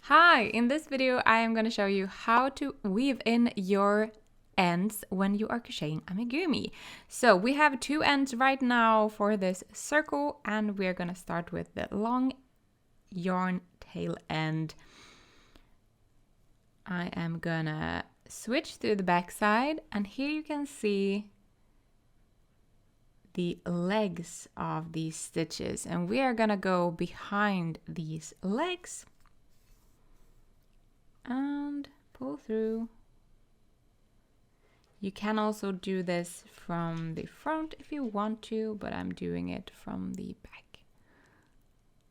Hi, in this video I am going to show you how to weave in your ends when you are crocheting amigurumi. So we have two ends right now for this circle, and we're going to start with the long yarn tail end. I am gonna switch to the back side, and here you can see the legs of these stitches, and we are gonna go behind these legs and pull through. You can also do this from the front if you want to, but I'm doing it from the back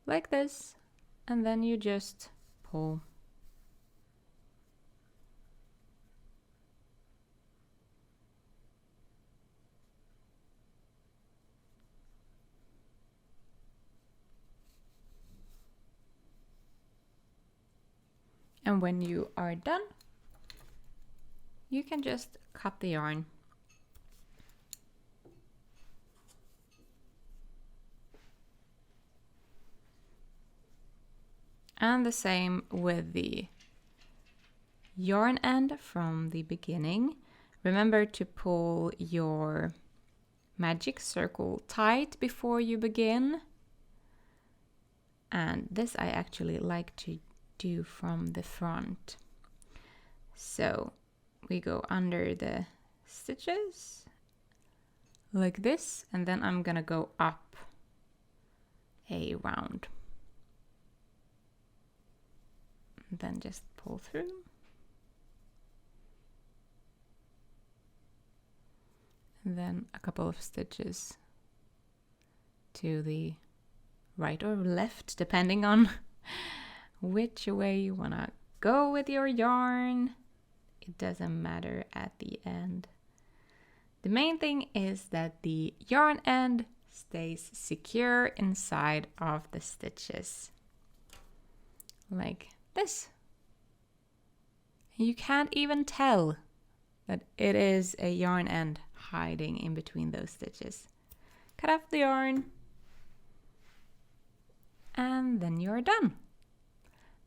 like this, and then you just pull. And when you are done, you can just cut the yarn. And the same with the yarn end from the beginning. Remember to pull your magic circle tight before you begin. And this I actually like to do from the front. So we go under the stitches like this, and then I'm gonna go up a round. And then just pull through. And then a couple of stitches to the right or left, depending on which way you wanna go with your yarn. It doesn't matter at the end. The main thing is that the yarn end stays secure inside of the stitches. Like this. You can't even tell that it is a yarn end hiding in between those stitches. Cut off the yarn, and then you're done.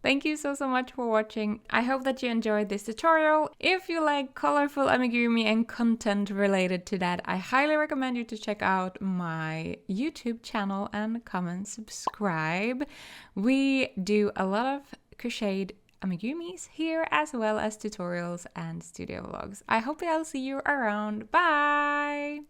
Thank you so much for watching. I hope that you enjoyed this tutorial. If you like colorful amigurumi and content related to that, I highly recommend you to check out my YouTube channel and come and subscribe. We do a lot of crocheted amigurumis here, as well as tutorials and studio vlogs. I hope I'll see you around. Bye!